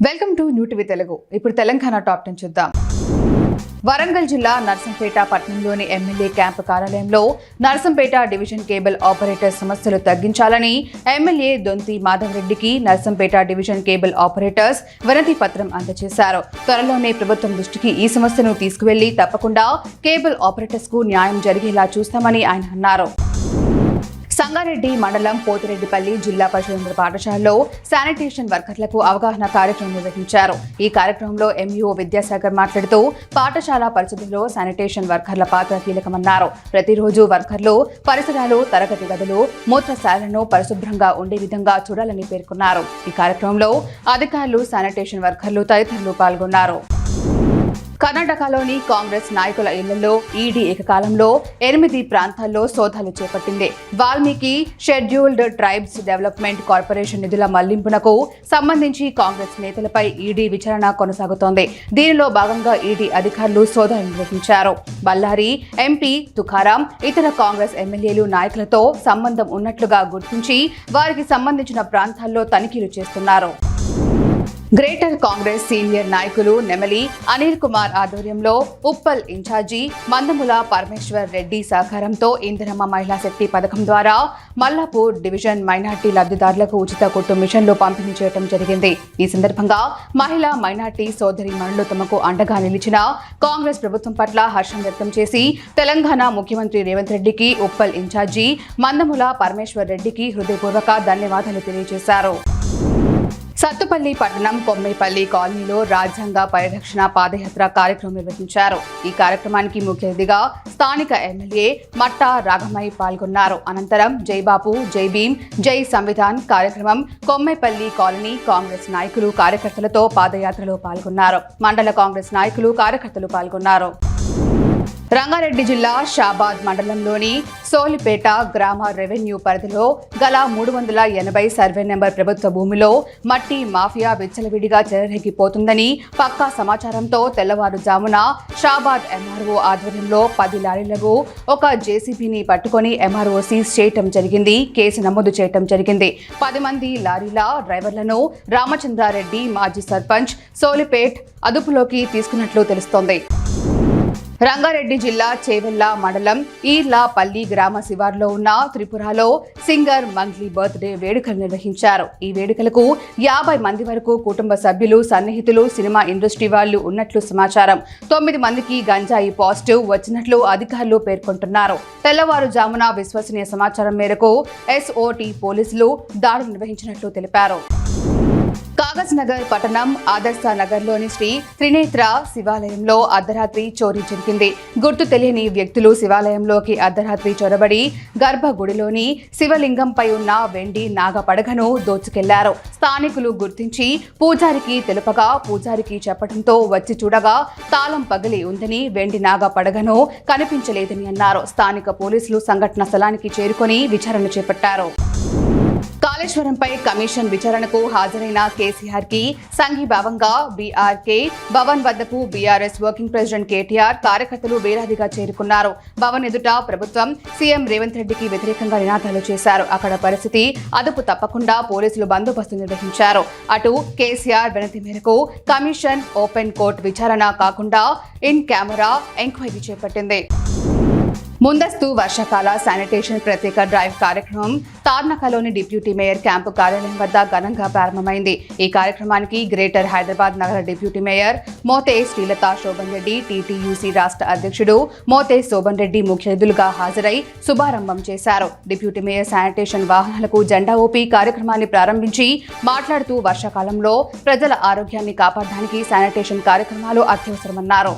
Welcome to new TV Telugu. ఇప్పుడు Telangana top 10 చూద్దాం. వరంగల్ జిల్లా నర్సంపేట పట్టణంలోని ఎమ్మెల్యే క్యాంపు కార్యాలయంలో నర్సంపేట డివిజన్ కేబుల్ ఆపరేటర్ సమస్యలు తగ్గించాలని ఎమ్మెల్యే దొంతి మాధవరెడ్డికి నర్సంపేట డివిజన్ కేబుల్ ఆపరేటర్స్ వినతి పత్రం అందజేశారు. త్వరలోనే ప్రభుత్వం దృష్టికి ఈ సమస్యను తీసుకువెళ్లి తప్పకుండా కేబుల్ ఆపరేటర్స్ కు న్యాయం జరిగేలా చూస్తామని ఆయన అన్నారు. సంగారెడ్డి మండలం పోతిరెడ్డిపల్లి జిల్లా పరిషత్ పాఠశాలలో శానిటేషన్ వర్కర్లకు అవగాహన కార్యక్రమం నిర్వహించారు. ఈ కార్యక్రమంలో ఎంఈఓ విద్యాసాగర్ మాట్లాడుతూ పాఠశాల పరిస్థితుల్లో శానిటేషన్ వర్కర్ల పాత్ర కీలకమన్నారు. ప్రతిరోజు వర్కర్లు పరిసరాలు, తరగతి గదులు, మూత్రశాలను పరిశుభ్రంగా ఉండే విధంగా చూడాలని పేర్కొన్నారు. ఈ కార్యక్రమంలో అధికారులు, శానిటేషన్ వర్కర్లు తదితరులు పాల్గొన్నారు. కర్ణాటకలోని కాంగ్రెస్ నాయకుల ఇళ్లలో ఈడీ ఏకకాలంలో 8 ప్రాంతాల్లో సోదాలు చేపట్టింది. Valmiki scheduled tribes development corporation నిధుల మళ్లింపునకు సంబంధించి కాంగ్రెస్ నేతలపై ఈడీ విచారణ కొనసాగుతోంది. దీనిలో భాగంగా ఈడీ అధికారులు సోదాలు నిర్వహించారు. బళ్ళారి ఎంపీ తుకారాం ఇతర కాంగ్రెస్ ఎమ్మెల్యేలు నాయకులతో సంబంధం ఉన్నట్లుగా గుర్తించి వారికి సంబంధించిన ప్రాంతాల్లో తనిఖీలు చేస్తున్నారు. గ్రేటర్ కాంగ్రెస్ సీనియర్ నాయకులు నెమలి అనిల్ కుమార్ ఆధ్వర్యంలో ఉప్పల్ ఇన్ఛార్జి మందముల పరమేశ్వర్ రెడ్డి సహకారంతో ఇందిరమ్మ మహిళా శక్తి పథకం ద్వారా మల్లాపూర్ డివిజన్ మైనార్టీ లబ్ధిదారులకు ఉచిత కుట్టు మిషన్లు పంపిణీ చేయడం జరిగింది. ఈ సందర్భంగా మహిళా మైనార్టీ సోదరీమణులు తమకు అండగా నిలిచిన కాంగ్రెస్ ప్రభుత్వం పట్ల హర్షం వ్యక్తం చేసి తెలంగాణ ముఖ్యమంత్రి రేవంత్ రెడ్డికి, ఉప్పల్ ఇన్ఛార్జి మందముల పరమేశ్వర్ రెడ్డికి హృదయపూర్వక ధన్యవాదాలు తెలియజేశారు. సత్తుపల్లి పట్టణం కొమ్మైపల్లి కాలనీలో రాజ్యాంగ పరిరక్షణ పాదయాత్ర కార్యక్రమం నిర్వహించారు. ఈ కార్యక్రమానికి ముఖ్య అతిథిగా స్థానిక ఎమ్మెల్యే మట్టా రాఘమయ్య పాల్గొన్నారు. అనంతరం జై బాపు, జై భీమ్, జై సంవిధాన్ కార్యక్రమం కొమ్మైపల్లి కాలనీ కాంగ్రెస్ నాయకులు, కార్యకర్తలతో పాదయాత్రలో పాల్గొన్నారు. మండల కాంగ్రెస్ నాయకులు, కార్యకర్తలు పాల్గొన్నారు. రంగారెడ్డి జిల్లా షాబాద్ మండలంలోని సోలిపేట గ్రామ రెవెన్యూ పరిధిలో గల 380 సర్వే నెంబర్ ప్రభుత్వ భూమిలో మట్టి మాఫియా విచ్చలవిడిగా చెలరేగిపోతుందని పక్కా సమాచారంతో తెల్లవారుజామున షాబాద్ ఎంఆర్ఓ ఆధ్వర్యంలో 10 లారీలకు ఒక జేసీబీని పట్టుకొని ఎంఆర్ఓ సీజ్ చేయటం జరిగింది. కేసు నమోదు చేయటం జరిగింది. 10 మంది లారీల డ్రైవర్లను రామచంద్రారెడ్డి మాజీ సర్పంచ్ సోలిపేట్ అదుపులోకి తీసుకున్నట్లు తెలుస్తోంది. రంగారెడ్డి జిల్లా చేవెళ్ల మండలం ఈర్లాపల్లి గ్రామ శివార్లో ఉన్న త్రిపురలో సింగర్ మంగ్లీ బర్త్డే వేడుకలు నిర్వహించారు. ఈ వేడుకలకు 50 మంది వరకు కుటుంబ సభ్యులు, సన్నిహితులు, సినిమా ఇండస్ట్రీ వాళ్లు ఉన్నట్లు సమాచారం. 9 మందికి గంజాయి పాజిటివ్ వచ్చినట్లు అధికారులు పేర్కొంటున్నారు. తెల్లవారుజామున విశ్వసనీయ సమాచారం మేరకు ఎస్ఓటీ పోలీసులు దాడులు నిర్వహించినట్లు తెలిపారు. కాగజ్ నగర్ పట్టణం ఆదర్శ నగర్లోని శ్రీ త్రినేత్ర శివాలయంలో అర్ధరాత్రి చోరీ జరిగింది. గుర్తు తెలియని వ్యక్తులు శివాలయంలోకి అర్ధరాత్రి చొరబడి గర్భగుడిలోని శివలింగంపై ఉన్న వెండి నాగ పడగను దోచుకెళ్లారు. స్థానికులు గుర్తించి పూజారికి తెలుపగా పూజారికి చెప్పడంతో వచ్చి చూడగా తాళం పగిలి ఉందని, వెండి నాగ పడగను కనిపించలేదని అన్నారు. స్థానిక పోలీసులు సంఘటన స్థలానికి చేరుకొని విచారణ చేపట్టారు. కాళేశ్వరంపై కమిషన్ విచారణకు హాజరైన కేసీఆర్ కి సంఘీభావంగా బీఆర్కే భవన్ వద్దకు బీఆర్ఎస్ వర్కింగ్ ప్రెసిడెంట్ కేటీఆర్ కార్యకర్తలు వేలాదిగా చేరుకున్నారు. భవన్ ఎదుట ప్రభుత్వం, సీఎం రేవంత్ రెడ్డికి వ్యతిరేకంగా నినాదాలు చేశారు. అక్కడ పరిస్థితి అదుపు తప్పకుండా పోలీసులు బందోబస్తు నిర్వహించారు. అటు కేసీఆర్ వినతి మేరకు కమిషన్ ఓపెన్ కోర్టు విచారణ కాకుండా ఇన్ కెమెరా ఎంక్వైరీ చేపట్టింది. ముందస్తు వర్షాకాల శానిటేషన్ ప్రత్యేక డ్రైవ్ కార్యక్రమం తార్నకలోని డిప్యూటీ మేయర్ క్యాంపు కార్యాలయం వద్ద ఘనంగా ప్రారంభమైంది. ఈ కార్యక్రమానికి గ్రేటర్ హైదరాబాద్ నగర డిప్యూటీ మేయర్ మోతే శ్రీలత శోభన్ రెడ్డి, టీటీయూసీ రాష్ట్ర అధ్యక్షుడు మోతే శోభన్ రెడ్డి ముఖ్య అతిథులుగా హాజరై శుభారంభం చేశారు. డిప్యూటీ మేయర్ శానిటేషన్ వాహనాలకు జెండా ఊపి కార్యక్రమాన్ని ప్రారంభించి మాట్లాడుతూ వర్షాకాలంలో ప్రజల ఆరోగ్యాన్ని కాపాడడానికి శానిటేషన్ కార్యక్రమాలు అత్యవసరమన్నారు.